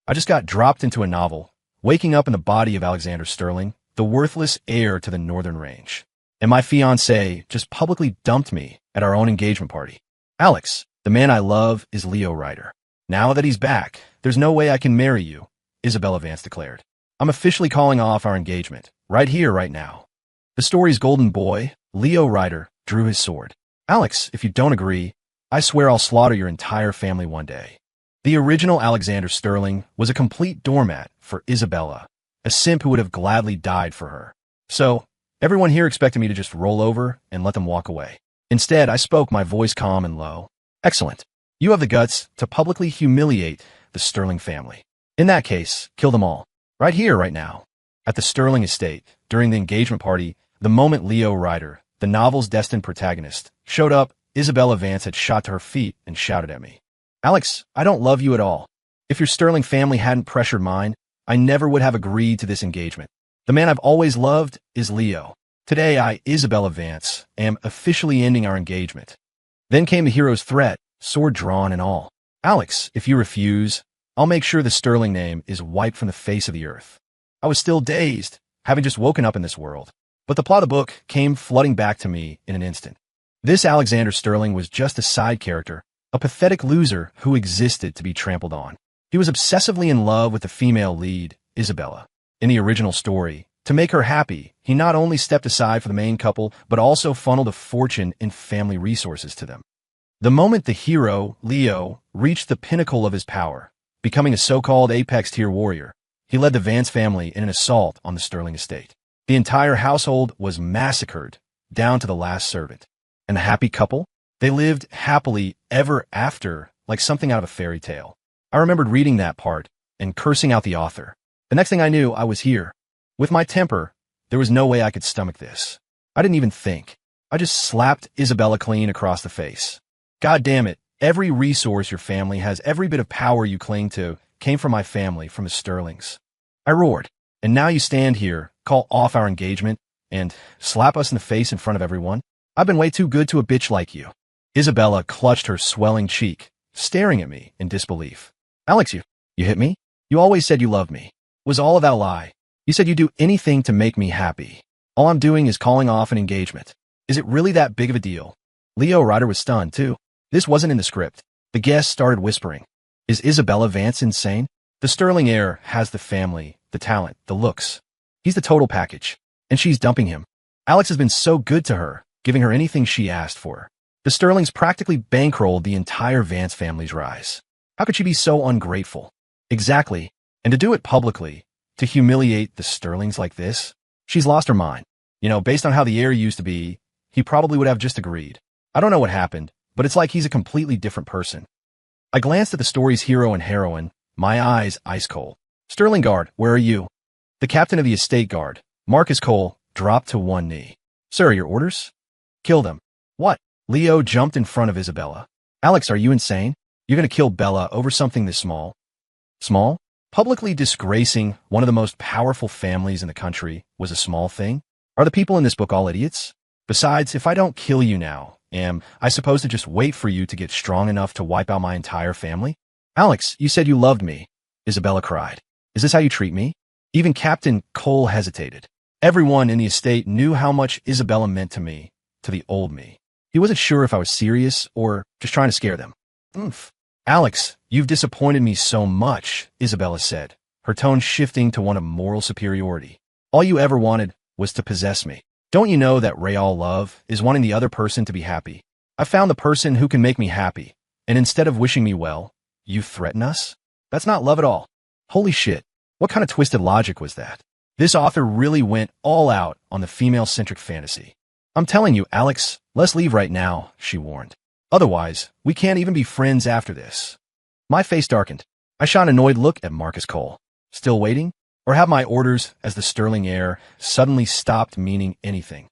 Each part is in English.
I just got dropped into a novel, waking up in the body of Alexander Sterling, the worthless heir to the Northern Range. And my fiancée just publicly dumped me at our own engagement party. Alex, the man I love, is Leo Ryder. Now that he's back, there's no way I can marry you, Isabella Vance declared. I'm officially calling off our engagement, right here, right now. The story's golden boy, Leo Ryder, drew his sword. Alex, if you don't agree, I swear I'll slaughter your entire family one day. The original Alexander Sterling was a complete doormat for Isabella, a simp who would have gladly died for her. So, everyone here expected me to just roll over and let them walk away. Instead, I spoke, my voice calm and low. Excellent. You have the guts to publicly humiliate the Sterling family. In that case, kill them all. Right here, right now. At the Sterling estate, during the engagement party, the moment Leo Ryder, the novel's destined protagonist, showed up, Isabella Vance had shot to her feet and shouted at me. Alex, I don't love you at all. If your Sterling family hadn't pressured mine, I never would have agreed to this engagement. The man I've always loved is Leo. Today, I, Isabella Vance, am officially ending our engagement. Then came the hero's threat, sword drawn and all. Alex, if you refuse, I'll make sure the Sterling name is wiped from the face of the earth. I was still dazed, having just woken up in this world. But the plot of the book came flooding back to me in an instant. This Alexander Sterling was just a side character, a pathetic loser who existed to be trampled on. He was obsessively in love with the female lead, Isabella. In the original story, to make her happy, he not only stepped aside for the main couple, but also funneled a fortune and family resources to them. The moment the hero, Leo, reached the pinnacle of his power, becoming a so-called apex-tier warrior, he led the Vance family in an assault on the Sterling estate. The entire household was massacred, down to the last servant. And the happy couple? They lived happily ever after, like something out of a fairy tale. I remembered reading that part and cursing out the author. The next thing I knew, I was here. With my temper, there was no way I could stomach this. I didn't even think. I just slapped Isabella clean across the face. God damn it. Every resource your family has, every bit of power you cling to, came from my family, from the Sterlings. I roared. And now you stand here, call off our engagement, and slap us in the face in front of everyone? I've been way too good to a bitch like you. Isabella clutched her swelling cheek, staring at me in disbelief. Alex, you hit me? You always said you loved me. It was all of that lie. You said you'd do anything to make me happy. All I'm doing is calling off an engagement. Is it really that big of a deal? Leo Ryder was stunned, too. This wasn't in the script. The guests started whispering. Is Isabella Vance insane? The Sterling heir has the family, the talent, the looks. He's the total package. And she's dumping him. Alex has been so good to her, giving her anything she asked for. The Sterlings practically bankrolled the entire Vance family's rise. How could she be so ungrateful? Exactly. And to do it publicly, to humiliate the Sterlings like this? She's lost her mind. You know, based on how the heir used to be, he probably would have just agreed. I don't know what happened, but it's like he's a completely different person. I glanced at the story's hero and heroine, my eyes ice cold. Sterling Guard, where are you? The captain of the estate guard, Marcus Cole, dropped to one knee. Sir, your orders? Kill them. What? Leo jumped in front of Isabella. Alex, are you insane? You're going to kill Bella over something this small? Small? Publicly disgracing one of the most powerful families in the country was a small thing? Are the people in this book all idiots? Besides, if I don't kill you now, am I supposed to just wait for you to get strong enough to wipe out my entire family? Alex, you said you loved me, Isabella cried. Is this how you treat me? Even Captain Cole hesitated. Everyone in the estate knew how much Isabella meant to me, to the old me. He wasn't sure if I was serious or just trying to scare them. Oomph. Alex, you've disappointed me so much, Isabella said, her tone shifting to one of moral superiority. All you ever wanted was to possess me. Don't you know that real love is wanting the other person to be happy? I found the person who can make me happy, and instead of wishing me well, you threaten us? That's not love at all. Holy shit, what kind of twisted logic was that? This author really went all out on the female-centric fantasy. I'm telling you, Alex, let's leave right now, she warned. Otherwise, we can't even be friends after this. My face darkened. I shot an annoyed look at Marcus Cole. Still waiting? Or have my orders as the Sterling heir suddenly stopped meaning anything?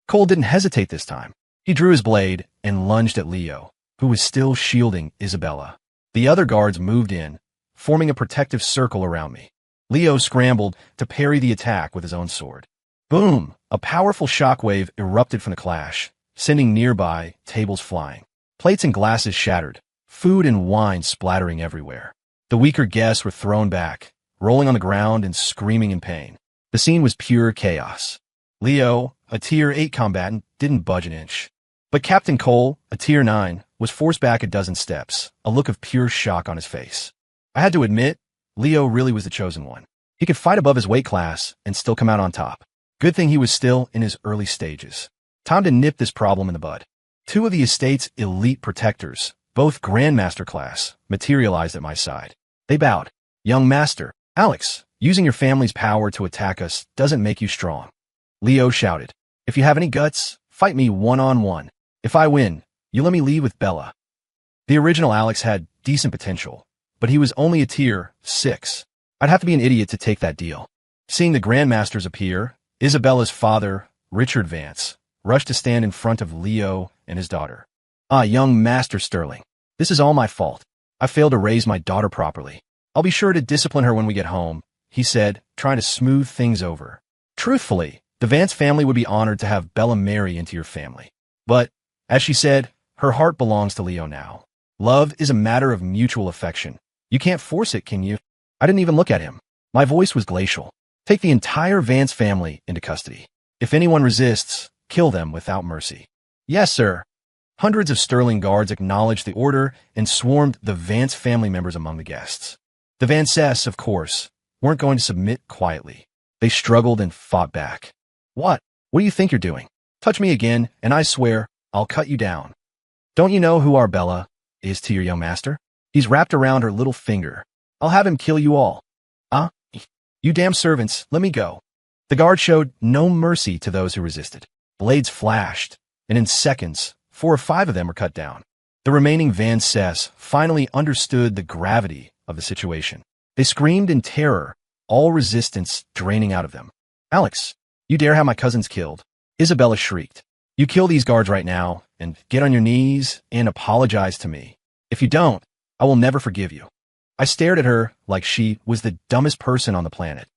Cole didn't hesitate this time. He drew his blade and lunged at Leo, who was still shielding Isabella. The other guards moved in, forming a protective circle around me. Leo scrambled to parry the attack with his own sword. Boom! A powerful shockwave erupted from the clash, sending nearby tables flying. Plates and glasses shattered, food and wine splattering everywhere. The weaker guests were thrown back, rolling on the ground and screaming in pain. The scene was pure chaos. Leo, a Tier 8 combatant, didn't budge an inch. But Captain Cole, a Tier 9, was forced back a dozen steps, a look of pure shock on his face. I had to admit, Leo really was the chosen one. He could fight above his weight class and still come out on top. Good thing he was still in his early stages. Time to nip this problem in the bud. Two of the estate's elite protectors, both Grandmaster class, materialized at my side. They bowed. Young Master, Alex, using your family's power to attack us doesn't make you strong. Leo shouted. If you have any guts, fight me one-on-one. If I win, you let me leave with Bella. The original Alex had decent potential, but he was only a Tier 6. I'd have to be an idiot to take that deal. Seeing the Grandmasters appear, Isabella's father, Richard Vance, rushed to stand in front of Leo and his daughter. Young Master Sterling, this is all my fault. I failed to raise my daughter properly. I'll be sure to discipline her when we get home, he said, trying to smooth things over. Truthfully, the Vance family would be honored to have Bella marry into your family. But, as she said, her heart belongs to Leo now. Love is a matter of mutual affection. You can't force it, can you? I didn't even look at him. My voice was glacial. Take the entire Vance family into custody. If anyone resists, kill them without mercy. Yes, sir. Hundreds of Sterling guards acknowledged the order and swarmed the Vance family members among the guests. The Vances, of course, weren't going to submit quietly. They struggled and fought back. What? What do you think you're doing? Touch me again, and I swear, I'll cut you down. Don't you know who our Bella is to your young master? He's wrapped around her little finger. I'll have him kill you all. You damn servants, let me go. The guard showed no mercy to those who resisted. Blades flashed, and in seconds, 4 or 5 of them were cut down. The remaining Vances finally understood the gravity of the situation. They screamed in terror, all resistance draining out of them. Alex, you dare have my cousins killed? Isabella shrieked. You kill these guards right now, and get on your knees and apologize to me. If you don't, I will never forgive you. I stared at her like she was the dumbest person on the planet.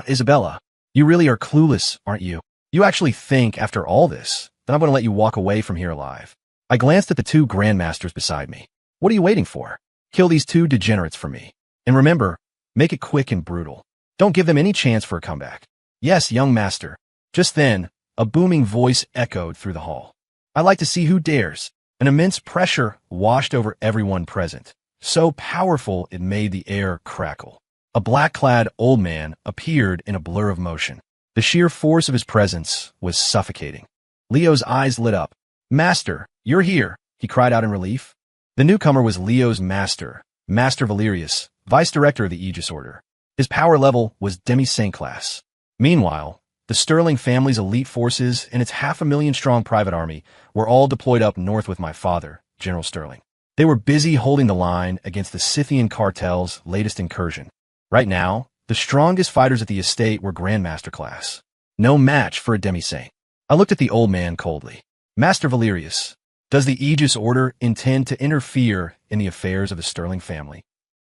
Isabella, you really are clueless, aren't you? You actually think, after all this, that I'm going to let you walk away from here alive. I glanced at the 2 Grandmasters beside me. What are you waiting for? Kill these 2 degenerates for me. And remember, make it quick and brutal. Don't give them any chance for a comeback. Yes, young master. Just then, a booming voice echoed through the hall. I like to see who dares. An immense pressure washed over everyone present, so powerful it made the air crackle. A black-clad old man appeared in a blur of motion. The sheer force of his presence was suffocating. Leo's eyes lit up. Master, you're here, he cried out in relief. The newcomer was Leo's master, Master Valerius, Vice Director of the Aegis Order. His power level was Demi-Saint class. Meanwhile, the Sterling family's elite forces and its 500,000-strong private army were all deployed up north with my father, General Sterling. They were busy holding the line against the Scythian cartel's latest incursion. Right now, the strongest fighters at the estate were Grandmaster class. No match for a Demi-Saint. I looked at the old man coldly. Master Valerius, does the Aegis Order intend to interfere in the affairs of the Sterling family?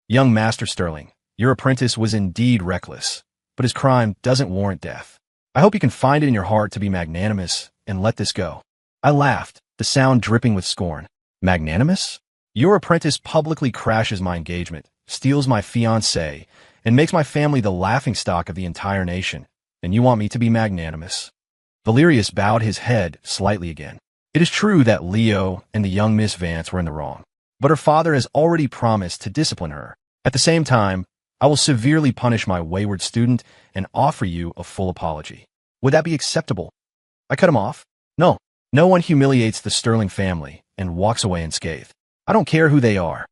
Young Master Sterling, your apprentice was indeed reckless, but his crime doesn't warrant death. I hope you can find it in your heart to be magnanimous and let this go. I laughed, the sound dripping with scorn. Magnanimous? Your apprentice publicly crashes my engagement, steals my fiancée, and makes my family the laughingstock of the entire nation, and you want me to be magnanimous? Valerius bowed his head slightly again. It is true that Leo and the young Miss Vance were in the wrong, but her father has already promised to discipline her. At the same time, I will severely punish my wayward student and offer you a full apology. Would that be acceptable? I cut him off. No one humiliates the Sterling family and walks away unscathed. I don't care who they are.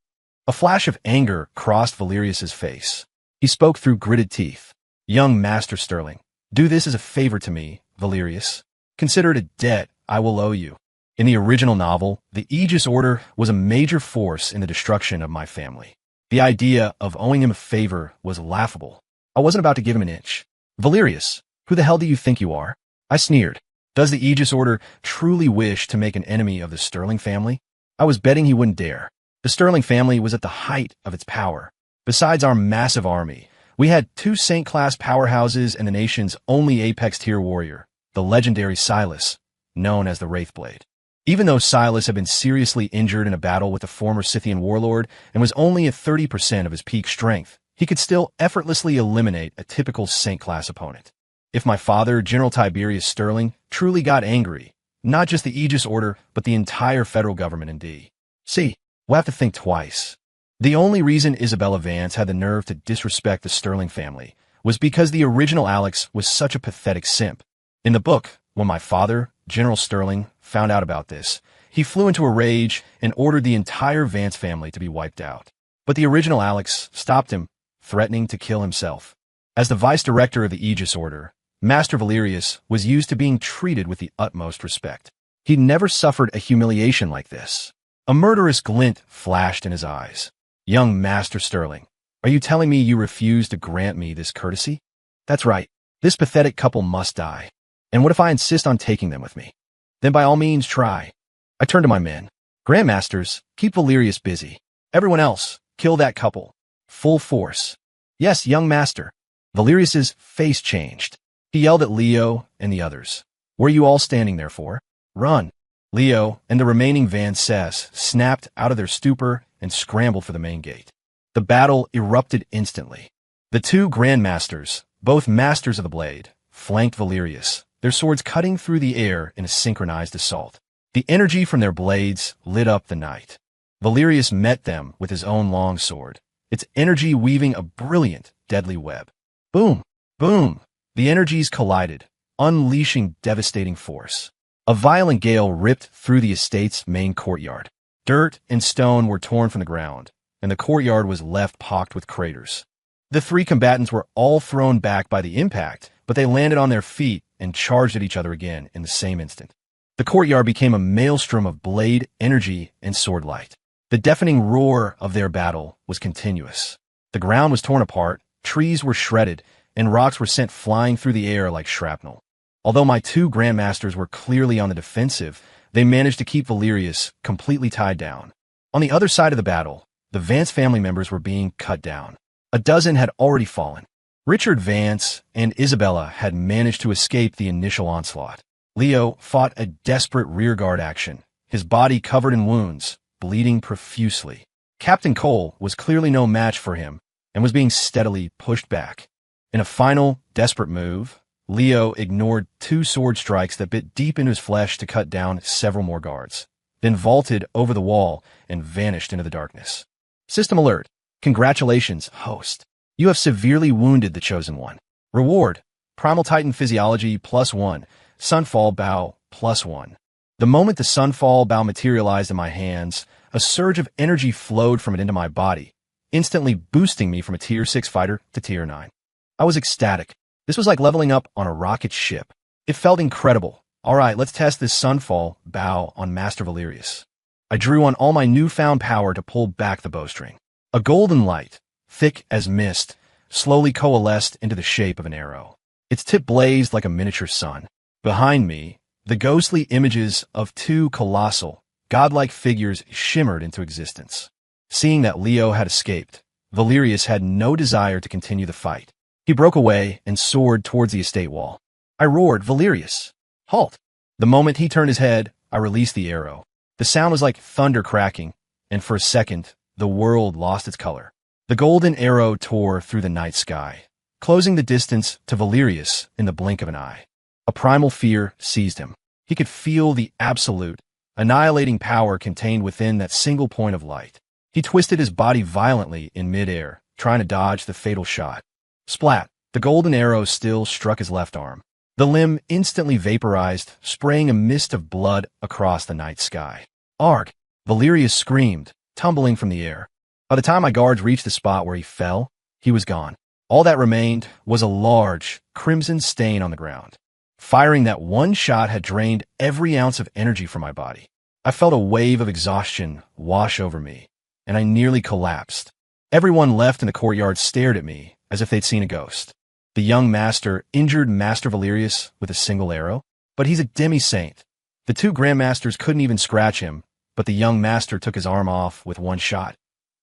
A flash of anger crossed Valerius's face. He spoke through gritted teeth. Young Master Sterling, do this as a favor to me, Valerius. Consider it a debt I will owe you. In the original novel, the Aegis Order was a major force in the destruction of my family. The idea of owing him a favor was laughable. I wasn't about to give him an inch. Valerius, who the hell do you think you are? I sneered. Does the Aegis Order truly wish to make an enemy of the Sterling family? I was betting he wouldn't dare. The Sterling family was at the height of its power. Besides our massive army, we had 2 Saint-class powerhouses and the nation's only Apex tier warrior, the legendary Silas, known as the Wraithblade. Even though Silas had been seriously injured in a battle with a former Scythian warlord and was only at 30% of his peak strength, he could still effortlessly eliminate a typical Saint-class opponent. If my father, General Tiberius Sterling, truly got angry, not just the Aegis Order, but the entire federal government in D.C., we'll have to think twice. The only reason Isabella Vance had the nerve to disrespect the Sterling family was because the original Alex was such a pathetic simp. In the book, when my father, General Sterling, found out about this, he flew into a rage and ordered the entire Vance family to be wiped out. But the original Alex stopped him, threatening to kill himself. As the vice director of the Aegis Order, Master Valerius was used to being treated with the utmost respect. He'd never suffered a humiliation like this. A murderous glint flashed in his eyes. Young Master Sterling, are you telling me you refuse to grant me this courtesy? That's right. This pathetic couple must die. And what if I insist on taking them with me? Then by all means try. I turned to my men. Grandmasters, keep Valerius busy. Everyone else, kill that couple. Full force. Yes, young master. Valerius's face changed. He yelled at Leo and the others. What are you all standing there for? Run. Leo and the remaining Vances snapped out of their stupor and scrambled for the main gate. The battle erupted instantly. The two grandmasters, both masters of the blade, flanked Valerius, their swords cutting through the air in a synchronized assault. The energy from their blades lit up the night. Valerius met them with his own long sword, its energy weaving a brilliant, deadly web. Boom! Boom! The energies collided, unleashing devastating force. A violent gale ripped through the estate's main courtyard. Dirt and stone were torn from the ground, and the courtyard was left pocked with craters. The three combatants were all thrown back by the impact, but they landed on their feet and charged at each other again in the same instant. The courtyard became a maelstrom of blade, energy, and sword light. The deafening roar of their battle was continuous. The ground was torn apart, trees were shredded, and rocks were sent flying through the air like shrapnel. Although my two grandmasters were clearly on the defensive, they managed to keep Valerius completely tied down. On the other side of the battle, the Vance family members were being cut down. A dozen had already fallen. Richard Vance and Isabella had managed to escape the initial onslaught. Leo fought a desperate rearguard action, his body covered in wounds, bleeding profusely. Captain Cole was clearly no match for him and was being steadily pushed back. In a final, desperate move, Leo ignored two sword strikes that bit deep into his flesh to cut down several more guards, then vaulted over the wall and vanished into the darkness. System alert. Congratulations, host. You have severely wounded the Chosen One. Reward. Primal Titan Physiology +1. Sunfall Bow +1. The moment the Sunfall Bow materialized in my hands, a surge of energy flowed from it into my body, instantly boosting me from a Tier 6 fighter to Tier 9. I was ecstatic. This was like leveling up on a rocket ship. It felt incredible. All right, let's test this Sunfall Bow on Master Valerius. I drew on all my newfound power to pull back the bowstring. A golden light, thick as mist, slowly coalesced into the shape of an arrow. Its tip blazed like a miniature sun. Behind me, the ghostly images of two colossal, godlike figures shimmered into existence. Seeing that Leo had escaped, Valerius had no desire to continue the fight. He broke away and soared towards the estate wall. I roared, "Valerius, halt!" The moment he turned his head, I released the arrow. The sound was like thunder cracking, and for a second, the world lost its color. The golden arrow tore through the night sky, closing the distance to Valerius in the blink of an eye. A primal fear seized him. He could feel the absolute, annihilating power contained within that single point of light. He twisted his body violently in midair, trying to dodge the fatal shot. Splat! The golden arrow still struck his left arm. The limb instantly vaporized, spraying a mist of blood across the night sky. Arg! Valerius screamed, tumbling from the air. By the time my guards reached the spot where he fell, he was gone. All that remained was a large, crimson stain on the ground. Firing that one shot had drained every ounce of energy from my body. I felt a wave of exhaustion wash over me, and I nearly collapsed. Everyone left in the courtyard stared at me as if they'd seen a ghost. The young master injured Master Valerius with a single arrow, but he's a demi-saint. The two grandmasters couldn't even scratch him, but the young master took his arm off with one shot.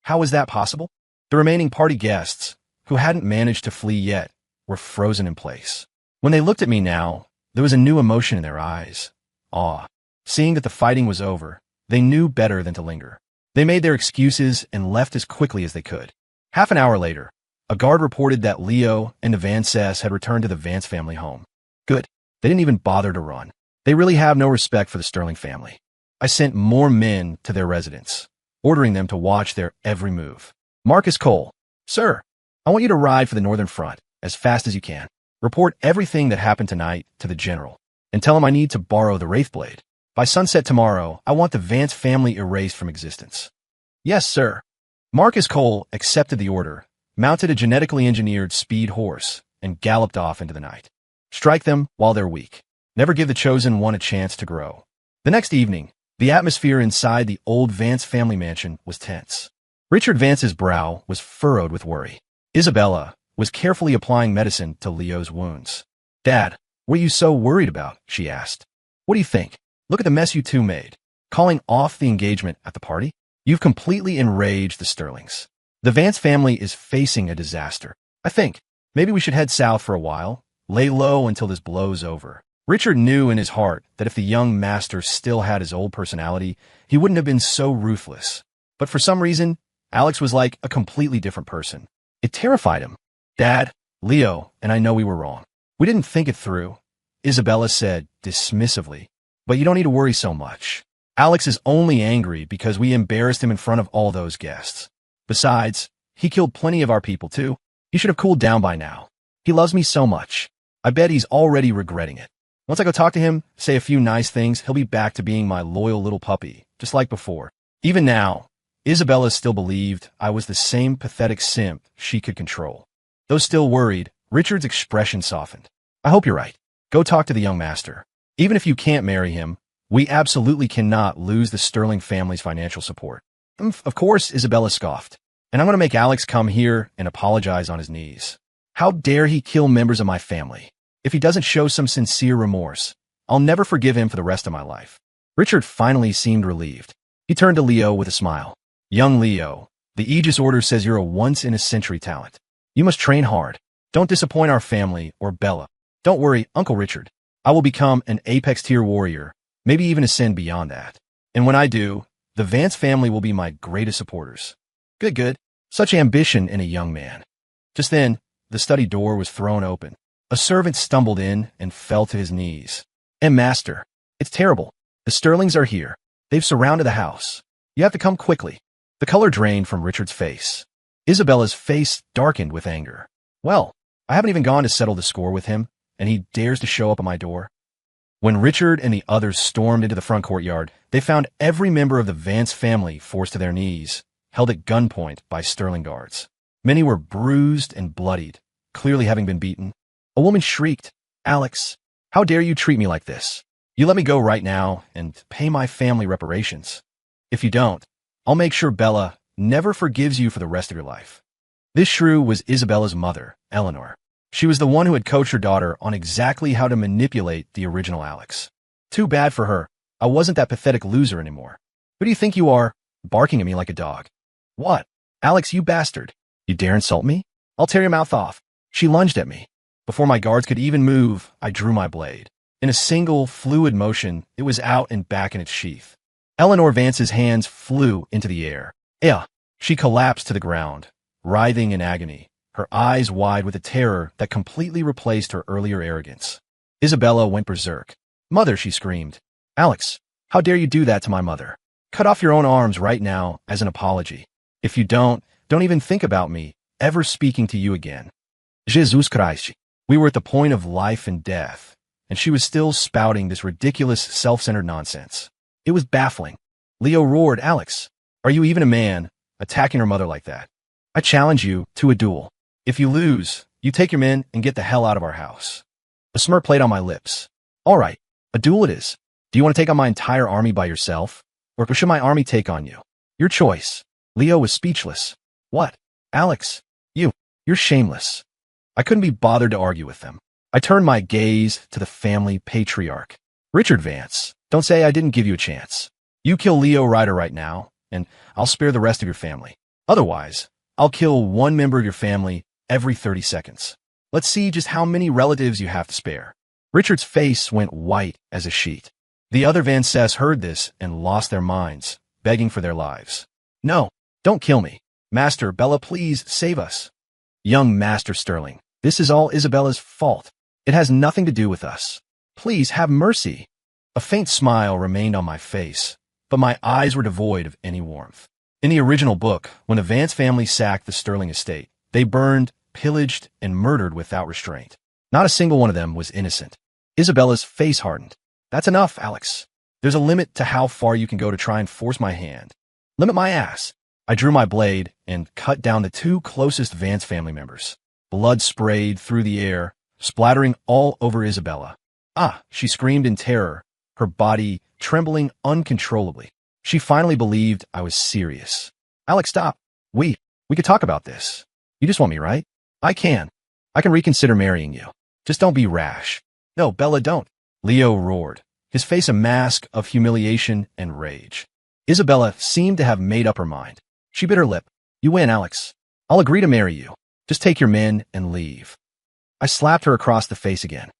How was that possible? The remaining party guests, who hadn't managed to flee yet, were frozen in place. When they looked at me now, there was a new emotion in their eyes. Awe. Seeing that the fighting was over, they knew better than to linger. They made their excuses and left as quickly as they could. Half an hour later, a guard reported that Leo and the Vances had returned to the Vance family home. Good. They didn't even bother to run. They really have no respect for the Sterling family. I sent more men to their residence, ordering them to watch their every move. Marcus Cole, sir, I want you to ride for the Northern Front as fast as you can. Report everything that happened tonight to the general, and tell him I need to borrow the Wraithblade. By sunset tomorrow, I want the Vance family erased from existence. Yes, sir. Marcus Cole accepted the order, mounted a genetically engineered speed horse, and galloped off into the night. Strike them while they're weak. Never give the chosen one a chance to grow. The next evening, the atmosphere inside the old Vance family mansion was tense. Richard Vance's brow was furrowed with worry. Isabella was carefully applying medicine to Leo's wounds. Dad, what are you so worried about? She asked. What do you think? Look at the mess you two made. Calling off the engagement at the party? You've completely enraged the Sterlings. The Vance family is facing a disaster. I think maybe we should head south for a while, lay low until this blows over. Richard knew in his heart that if the young master still had his old personality, he wouldn't have been so ruthless. But for some reason, Alex was like a completely different person. It terrified him. Dad, Leo, and I know we were wrong. We didn't think it through, Isabella said dismissively. But you don't need to worry so much. Alex is only angry because we embarrassed him in front of all those guests. Besides, he killed plenty of our people too. He should have cooled down by now. He loves me so much. I bet he's already regretting it. Once I go talk to him, say a few nice things, he'll be back to being my loyal little puppy, just like before. Even now, Isabella still believed I was the same pathetic simp she could control. Though still worried, Richard's expression softened. I hope you're right. Go talk to the young master. Even if you can't marry him, we absolutely cannot lose the Sterling family's financial support. Of course, Isabella scoffed. And I'm going to make Alex come here and apologize on his knees. How dare he kill members of my family? If he doesn't show some sincere remorse, I'll never forgive him for the rest of my life. Richard finally seemed relieved. He turned to Leo with a smile. Young Leo, the Aegis Order says you're a once-in-a-century talent. You must train hard. Don't disappoint our family or Bella. Don't worry, Uncle Richard. I will become an Apex-tier warrior, maybe even ascend beyond that. And when I do, the Vance family will be my greatest supporters. Good, good. Such ambition in a young man. Just then, the study door was thrown open. A servant stumbled in and fell to his knees. Master, it's terrible. The Sterlings are here. They've surrounded the house. You have to come quickly. The color drained from Richard's face. Isabella's face darkened with anger. Well, I haven't even gone to settle the score with him, and he dares to show up at my door. When Richard and the others stormed into the front courtyard, they found every member of the Vance family forced to their knees, held at gunpoint by Sterling guards. Many were bruised and bloodied, clearly having been beaten. A woman shrieked, Alex, how dare you treat me like this? You let me go right now and pay my family reparations. If you don't, I'll make sure Bella never forgives you for the rest of your life. This shrew was Isabella's mother, Eleanor. She was the one who had coached her daughter on exactly how to manipulate the original Alex. Too bad for her. I wasn't that pathetic loser anymore. Who do you think you are, barking at me like a dog? What? Alex, you bastard. You dare insult me? I'll tear your mouth off. She lunged at me. Before my guards could even move, I drew my blade. In a single, fluid motion, it was out and back in its sheath. Eleanor Vance's hands flew into the air. She collapsed to the ground, writhing in agony, her eyes wide with a terror that completely replaced her earlier arrogance. Isabella went berserk. Mother, she screamed. Alex, how dare you do that to my mother? Cut off your own arms right now as an apology. If you don't even think about me ever speaking to you again. Jesus Christ. We were at the point of life and death, and she was still spouting this ridiculous, self-centered nonsense. It was baffling. Leo roared, Alex, are you even a man, attacking her mother like that? I challenge you to a duel. If you lose, you take your men and get the hell out of our house. A smirk played on my lips. All right, a duel it is. Do you want to take on my entire army by yourself? Or should my army take on you? Your choice. Leo was speechless. What? Alex, you're shameless. I couldn't be bothered to argue with them. I turned my gaze to the family patriarch. Richard Vance, don't say I didn't give you a chance. You kill Leo Ryder right now, and I'll spare the rest of your family. Otherwise, I'll kill one member of your family every 30 seconds. Let's see just how many relatives you have to spare. Richard's face went white as a sheet. The other Vancess heard this and lost their minds, begging for their lives. No, don't kill me. Master Bella, please save us. Young Master Sterling, this is all Isabella's fault. It has nothing to do with us. Please have mercy. A faint smile remained on my face, but my eyes were devoid of any warmth. In the original book, when the Vance family sacked the Sterling estate, they burned, pillaged, and murdered without restraint. Not a single one of them was innocent. Isabella's face hardened. That's enough, Alex. There's a limit to how far you can go to try and force my hand. Limit my ass. I drew my blade and cut down the two closest Vance family members. Blood sprayed through the air, splattering all over Isabella. Ah, she screamed in terror, her body trembling uncontrollably. She finally believed I was serious. Alex, stop. We could talk about this. You just want me, right? I can reconsider marrying you. Just don't be rash. No, Bella, don't. Leo roared, his face a mask of humiliation and rage. Isabella seemed to have made up her mind. She bit her lip. You win, Alex. I'll agree to marry you. Just take your men and leave. I slapped her across the face again.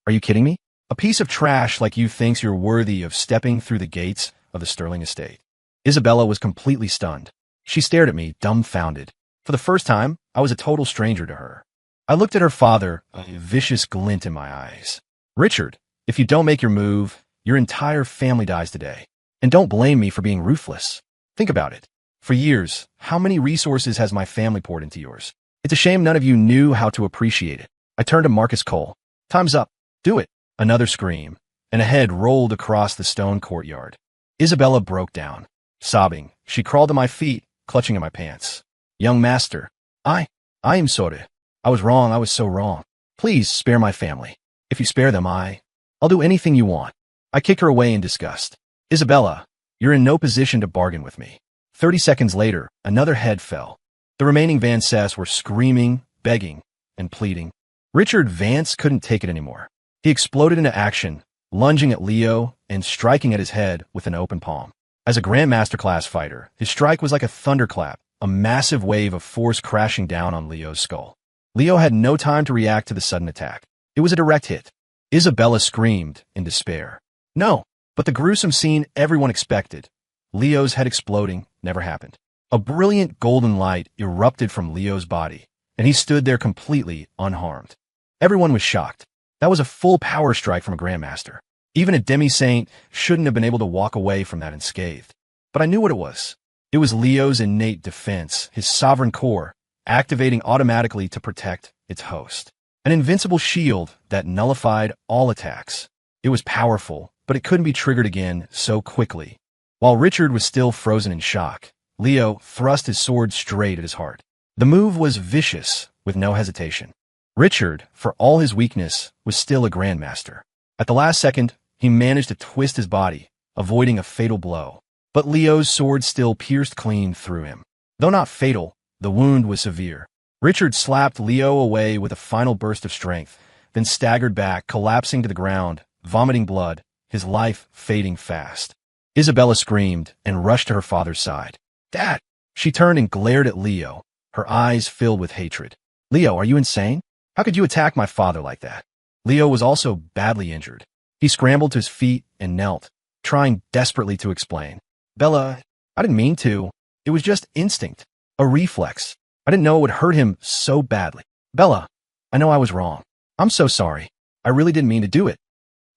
Are you kidding me? A piece of trash like you thinks you're worthy of stepping through the gates of the Sterling estate. Isabella was completely stunned. She stared at me, dumbfounded. For the first time, I was a total stranger to her. I looked at her father, a vicious glint in my eyes. Richard, if you don't make your move, your entire family dies today. And don't blame me for being ruthless. Think about it. For years, how many resources has my family poured into yours? It's a shame none of you knew how to appreciate it. I turned to Marcus Cole. Time's up. Do it. Another scream, and a head rolled across the stone courtyard. Isabella broke down. Sobbing, she crawled to my feet, clutching at my pants. Young master, I am sorry. I was wrong. I was so wrong. Please spare my family. If you spare them, I'll do anything you want. I kick her away in disgust. Isabella, you're in no position to bargain with me. 30 seconds later, another head fell. The remaining Vancess were screaming, begging, and pleading. Richard Vance couldn't take it anymore. He exploded into action, lunging at Leo and striking at his head with an open palm. As a Grandmaster class fighter, his strike was like a thunderclap, a massive wave of force crashing down on Leo's skull. Leo had no time to react to the sudden attack. It was a direct hit. Isabella screamed in despair. No, but the gruesome scene everyone expected, Leo's head exploding, never happened. A brilliant golden light erupted from Leo's body, and he stood there completely unharmed. Everyone was shocked. That was a full power strike from a Grandmaster. Even a demi-saint shouldn't have been able to walk away from that unscathed. But I knew what it was. It was Leo's innate defense, his sovereign core, activating automatically to protect its host. An invincible shield that nullified all attacks. It was powerful, but it couldn't be triggered again so quickly. While Richard was still frozen in shock, Leo thrust his sword straight at his heart. The move was vicious, with no hesitation. Richard, for all his weakness, was still a Grandmaster. At the last second, he managed to twist his body, avoiding a fatal blow. But Leo's sword still pierced clean through him. Though not fatal, the wound was severe. Richard slapped Leo away with a final burst of strength, then staggered back, collapsing to the ground, vomiting blood, his life fading fast. Isabella screamed and rushed to her father's side. Dad! She turned and glared at Leo, her eyes filled with hatred. Leo, are you insane? How could you attack my father like that? Leo was also badly injured. He scrambled to his feet and knelt, trying desperately to explain. Bella, I didn't mean to. It was just instinct. A reflex. I didn't know it would hurt him so badly. Bella, I know I was wrong. I'm so sorry. I really didn't mean to do it.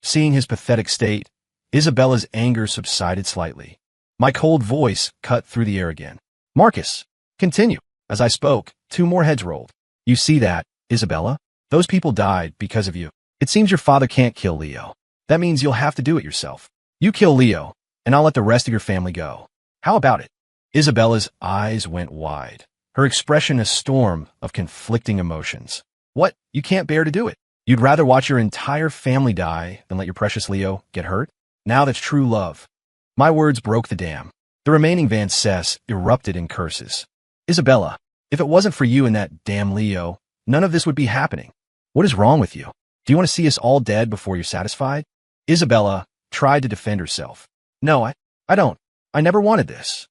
Seeing his pathetic state, Isabella's anger subsided slightly. My cold voice cut through the air again. Marcus, continue. As I spoke, two more heads rolled. You see that, Isabella? Those people died because of you. It seems your father can't kill Leo. That means you'll have to do it yourself. You kill Leo, and I'll let the rest of your family go. How about it? Isabella's eyes went wide, her expression a storm of conflicting emotions. What? You can't bear to do it? You'd rather watch your entire family die than let your precious Leo get hurt? Now that's true love. My words broke the dam. The remaining Vancess erupted in curses. Isabella, if it wasn't for you and that damn Leo, none of this would be happening. What is wrong with you? Do you want to see us all dead before you're satisfied? Isabella tried to defend herself. No, I don't. I never wanted this.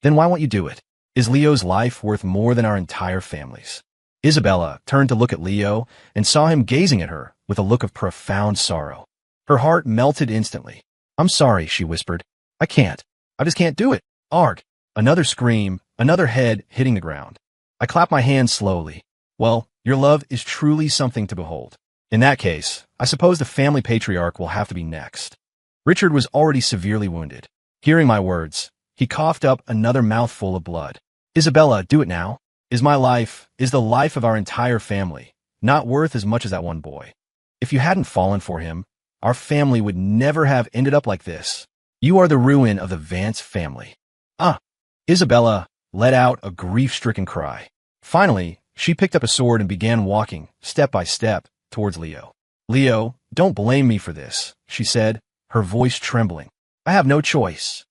Then why won't you do it? Is Leo's life worth more than our entire family's? Isabella turned to look at Leo and saw him gazing at her with a look of profound sorrow. Her heart melted instantly. I'm sorry, she whispered. I can't. I just can't do it. Arg. Another scream, another head hitting the ground. I clapped my hands slowly. Well, your love is truly something to behold. In that case, I suppose the family patriarch will have to be next. Richard was already severely wounded. Hearing my words, he coughed up another mouthful of blood. Isabella, do it now. Is my life, is the life of our entire family, not worth as much as that one boy? If you hadn't fallen for him, our family would never have ended up like this. You are the ruin of the Vance family. Ah! Isabella let out a grief-stricken cry. Finally, she picked up a sword and began walking, step by step, towards Leo. Leo, don't blame me for this, she said, her voice trembling. I have no choice.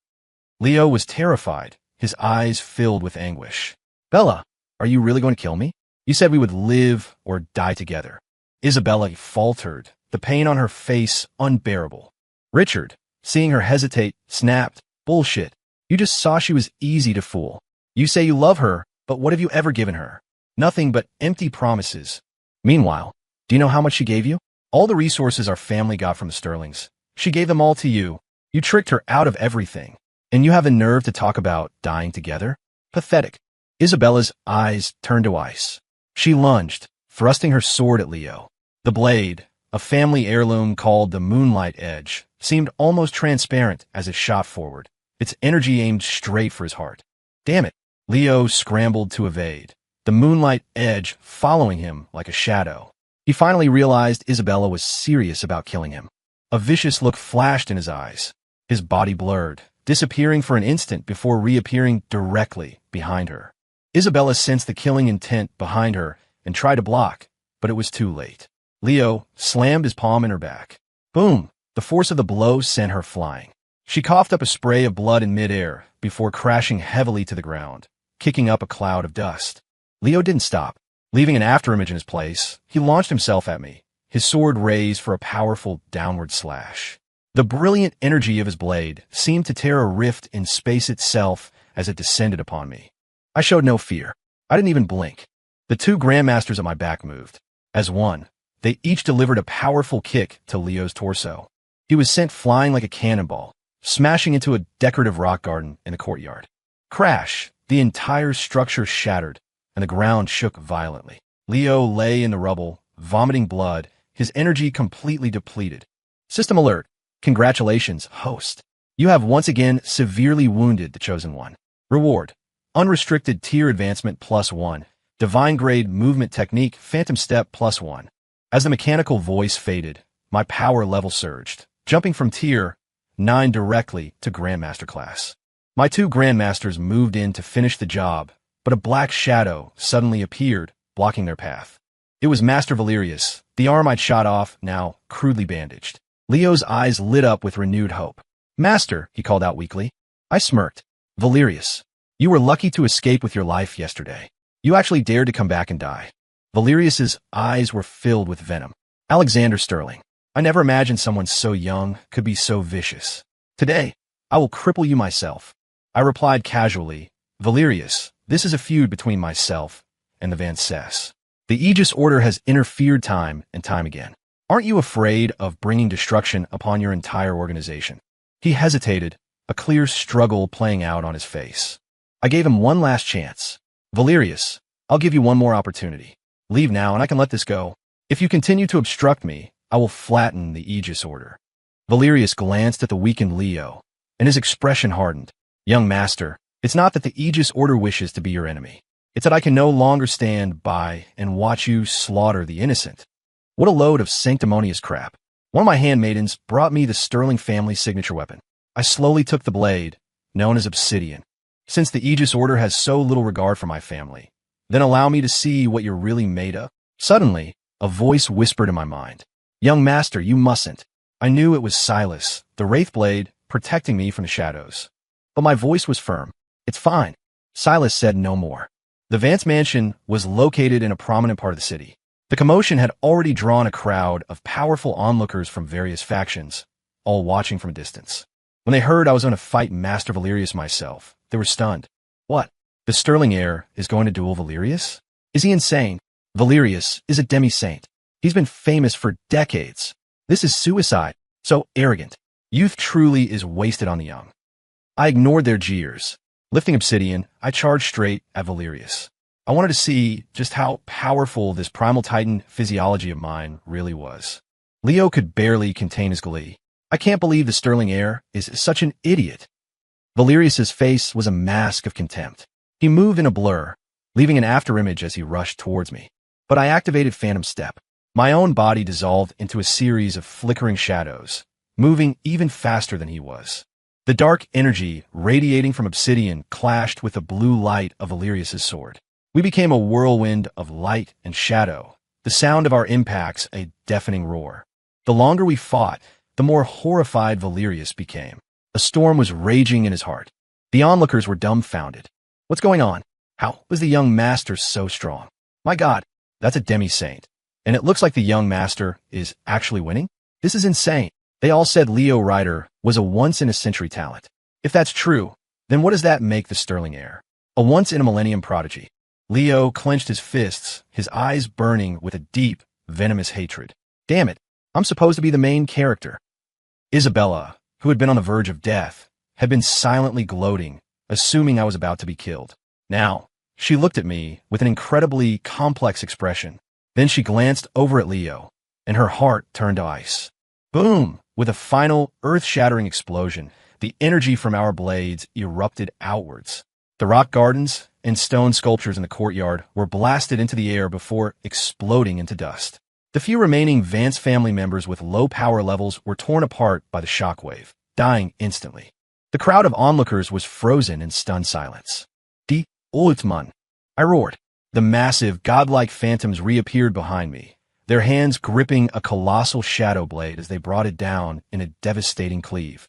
Leo was terrified, his eyes filled with anguish. Bella, are you really going to kill me? You said we would live or die together. Isabella faltered, the pain on her face unbearable. Richard, seeing her hesitate, snapped, Bullshit. You just saw she was easy to fool. You say you love her, but what have you ever given her? Nothing but empty promises. Meanwhile, do you know how much she gave you? All the resources our family got from the Sterlings. She gave them all to you. You tricked her out of everything. And you have the nerve to talk about dying together? Pathetic. Isabella's eyes turned to ice. She lunged, thrusting her sword at Leo. The blade, a family heirloom called the Moonlight Edge, seemed almost transparent as it shot forward, its energy aimed straight for his heart. Damn it! Leo scrambled to evade, the Moonlight Edge following him like a shadow. He finally realized Isabella was serious about killing him. A vicious look flashed in his eyes. His body blurred, disappearing for an instant before reappearing directly behind her. Isabella sensed the killing intent behind her and tried to block, but it was too late. Leo slammed his palm in her back. Boom! The force of the blow sent her flying. She coughed up a spray of blood in midair before crashing heavily to the ground, kicking up a cloud of dust. Leo didn't stop. Leaving an afterimage in his place, he launched himself at me, his sword raised for a powerful downward slash. The brilliant energy of his blade seemed to tear a rift in space itself as it descended upon me. I showed no fear. I didn't even blink. The two grandmasters at my back moved. As one, they each delivered a powerful kick to Leo's torso. He was sent flying like a cannonball, smashing into a decorative rock garden in the courtyard. Crash! The entire structure shattered, and the ground shook violently. Leo lay in the rubble, vomiting blood, his energy completely depleted. System alert. Congratulations, host. You have once again severely wounded the Chosen One. Reward. Unrestricted tier advancement +1. Divine grade movement technique Phantom Step +1. As the mechanical voice faded, my power level surged, jumping from tier 9 directly to Grandmaster class. My two Grandmasters moved in to finish the job, but a black shadow suddenly appeared, blocking their path. It was Master Valerius, the arm I'd shot off, now crudely bandaged. Leo's eyes lit up with renewed hope. Master, he called out weakly. I smirked. Valerius, you were lucky to escape with your life yesterday. You actually dared to come back and die. Valerius's eyes were filled with venom. Alexander Sterling, I never imagined someone so young could be so vicious. Today, I will cripple you myself. I replied casually, Valerius, this is a feud between myself and the Vancess. The Aegis Order has interfered time and time again. Aren't you afraid of bringing destruction upon your entire organization? He hesitated, a clear struggle playing out on his face. I gave him one last chance. Valerius, I'll give you one more opportunity. Leave now and I can let this go. If you continue to obstruct me, I will flatten the Aegis Order. Valerius glanced at the weakened Leo, and his expression hardened. Young master, it's not that the Aegis Order wishes to be your enemy. It's that I can no longer stand by and watch you slaughter the innocent. What a load of sanctimonious crap. One of my handmaidens brought me the Sterling family signature weapon. I slowly took the blade, known as Obsidian. Since the Aegis Order has so little regard for my family, then allow me to see what you're really made of. Suddenly, a voice whispered in my mind. Young master, you mustn't. I knew it was Silas, the Wraith Blade, protecting me from the shadows. But my voice was firm. It's fine. Silas said no more. The Vance mansion was located in a prominent part of the city. The commotion had already drawn a crowd of powerful onlookers from various factions, all watching from a distance. When they heard I was going to fight Master Valerius myself, they were stunned. What? The Sterling heir is going to duel Valerius? Is he insane? Valerius is a demi-saint. He's been famous for decades. This is suicide. So arrogant. Youth truly is wasted on the young. I ignored their jeers. Lifting obsidian, I charged straight at Valerius. I wanted to see just how powerful this primal titan physiology of mine really was. Leo could barely contain his glee. I can't believe the sterling heir is such an idiot. Valerius's face was a mask of contempt. He moved in a blur, leaving an afterimage as he rushed towards me. But I activated Phantom Step. My own body dissolved into a series of flickering shadows, moving even faster than he was. The dark energy radiating from obsidian clashed with the blue light of Valerius's sword. We became a whirlwind of light and shadow, the sound of our impacts a deafening roar. The longer we fought, the more horrified Valerius became. A storm was raging in his heart. The onlookers were dumbfounded. What's going on? How was the young master so strong? My God, that's a demi-saint. And it looks like the young master is actually winning? This is insane. They all said Leo Ryder was a once-in-a-century talent. If that's true, then what does that make the sterling heir? A once-in-a-millennium prodigy. Leo clenched his fists, his eyes burning with a deep, venomous hatred. Damn it, I'm supposed to be the main character. Isabella, who had been on the verge of death, had been silently gloating, assuming I was about to be killed. Now, she looked at me with an incredibly complex expression. Then she glanced over at Leo, and her heart turned to ice. Boom! With a final, earth-shattering explosion, the energy from our blades erupted outwards. The rock gardens and stone sculptures in the courtyard were blasted into the air before exploding into dust. The few remaining Vance family members with low power levels were torn apart by the shockwave, dying instantly. The crowd of onlookers was frozen in stunned silence. Die Ultmann! I roared. The massive, godlike phantoms reappeared behind me, their hands gripping a colossal shadow blade as they brought it down in a devastating cleave.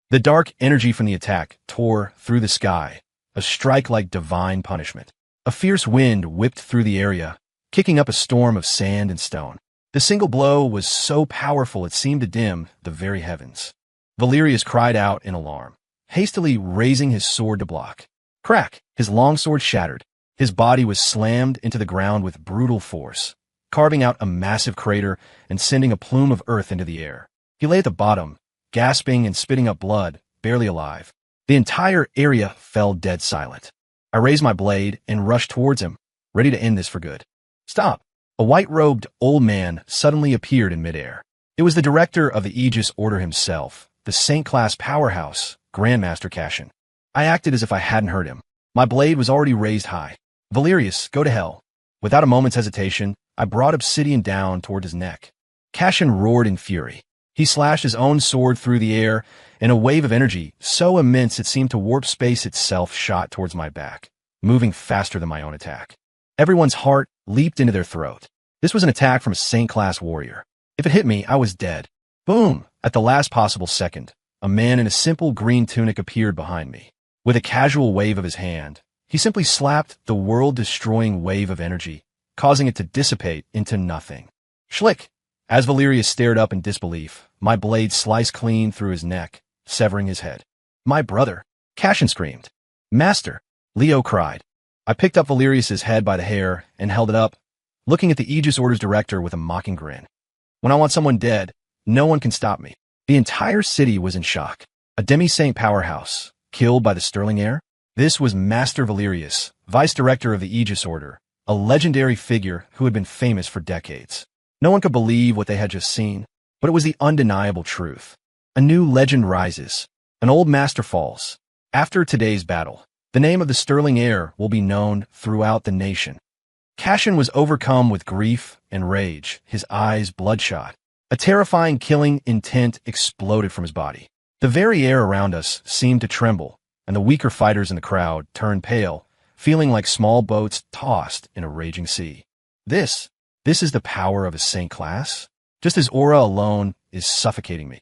The dark energy from the attack tore through the sky, a strike like divine punishment. A fierce wind whipped through the area, kicking up a storm of sand and stone. The single blow was so powerful it seemed to dim the very heavens. Valerius cried out in alarm, hastily raising his sword to block. Crack! His longsword shattered. His body was slammed into the ground with brutal force, carving out a massive crater and sending a plume of earth into the air. He lay at the bottom, gasping and spitting up blood, barely alive. The entire area fell dead silent. I raised my blade and rushed towards him, ready to end this for good. Stop! A white-robed old man suddenly appeared in midair. It was the director of the Aegis Order himself, the Saint-class powerhouse, Grandmaster Cashin. I acted as if I hadn't heard him. My blade was already raised high. Valerius, go to hell. Without a moment's hesitation, I brought obsidian down toward his neck. Cashin roared in fury. He slashed his own sword through the air, and a wave of energy, so immense it seemed to warp space itself, shot towards my back, moving faster than my own attack. Everyone's heart leaped into their throat. This was an attack from a Saint-class warrior. If it hit me, I was dead. Boom! At the last possible second, a man in a simple green tunic appeared behind me. With a casual wave of his hand, he simply slapped the world-destroying wave of energy, causing it to dissipate into nothing. Schlick! As Valerius stared up in disbelief, my blade sliced clean through his neck, severing his head. My brother! Cashin screamed. Master! Leo cried. I picked up Valerius's head by the hair and held it up, looking at the Aegis Order's director with a mocking grin. When I want someone dead, no one can stop me. The entire city was in shock. A demi-saint powerhouse, killed by the sterling heir? This was Master Valerius, Vice Director of the Aegis Order, a legendary figure who had been famous for decades. No one could believe what they had just seen, but it was the undeniable truth. A new legend rises. An old master falls. After today's battle, the name of the sterling heir will be known throughout the nation. Cashin was overcome with grief and rage, his eyes bloodshot. A terrifying killing intent exploded from his body. The very air around us seemed to tremble, and the weaker fighters in the crowd turned pale, feeling like small boats tossed in a raging sea. This is the power of a saint class? Just his aura alone is suffocating me.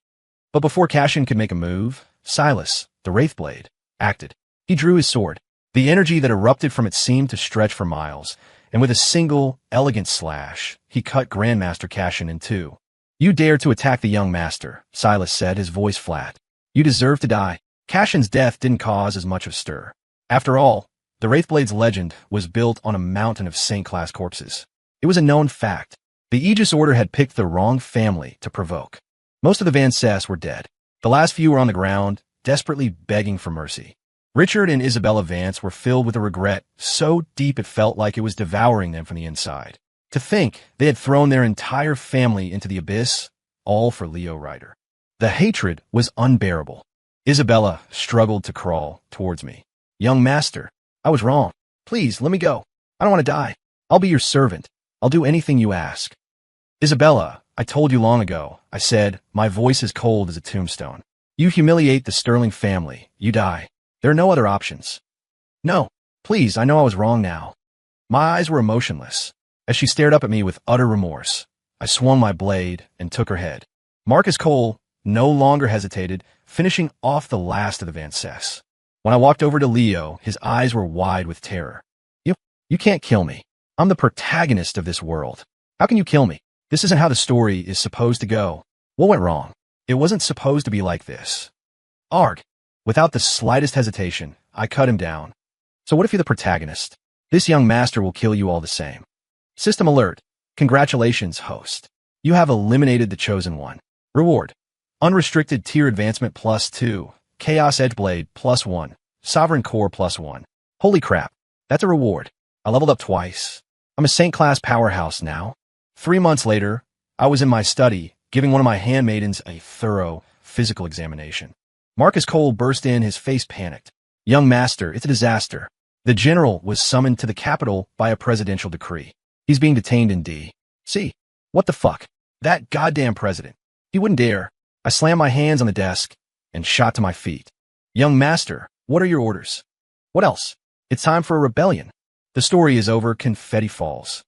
But before Cashin could make a move, Silas, the Wraithblade, acted. He drew his sword. The energy that erupted from it seemed to stretch for miles, and with a single, elegant slash, he cut Grandmaster Cashin in two. You dare to attack the young master, Silas said, his voice flat. You deserve to die. Cashin's death didn't cause as much of stir. After all, the Wraithblade's legend was built on a mountain of Saint-class corpses. It was a known fact. The Aegis Order had picked the wrong family to provoke. Most of the Van Cess were dead. The last few were on the ground, desperately begging for mercy. Richard and Isabella Vance were filled with a regret so deep it felt like it was devouring them from the inside. To think they had thrown their entire family into the abyss, all for Leo Ryder. The hatred was unbearable. Isabella struggled to crawl towards me. Young master, I was wrong. Please, let me go. I don't want to die. I'll be your servant. I'll do anything you ask. Isabella, I told you long ago, I said, my voice is cold as a tombstone. You humiliate the Sterling family. You die. There are no other options. No, please, I know I was wrong now. My eyes were emotionless. As she stared up at me with utter remorse, I swung my blade and took her head. Marcus Cole no longer hesitated, finishing off the last of the Vances. When I walked over to Leo, his eyes were wide with terror. You can't kill me. I'm the protagonist of this world. How can you kill me? This isn't how the story is supposed to go. What went wrong? It wasn't supposed to be like this. Arg. Without the slightest hesitation, I cut him down. So what if you're the protagonist? This young master will kill you all the same. System alert. Congratulations, host. You have eliminated the chosen one. Reward. Unrestricted tier advancement +2. Chaos Edgeblade +1. Sovereign Core +1. Holy crap. That's a reward. I leveled up twice. I'm a Saint-class powerhouse now. 3 months later, I was in my study, giving one of my handmaidens a thorough physical examination. Marcus Cole burst in, his face panicked. Young master, it's a disaster. The general was summoned to the capital by a presidential decree. He's being detained in D.C. What the fuck? That goddamn president. He wouldn't dare. I slammed my hands on the desk and shot to my feet. Young master, what are your orders? What else? It's time for a rebellion. The story is over. Confetti falls.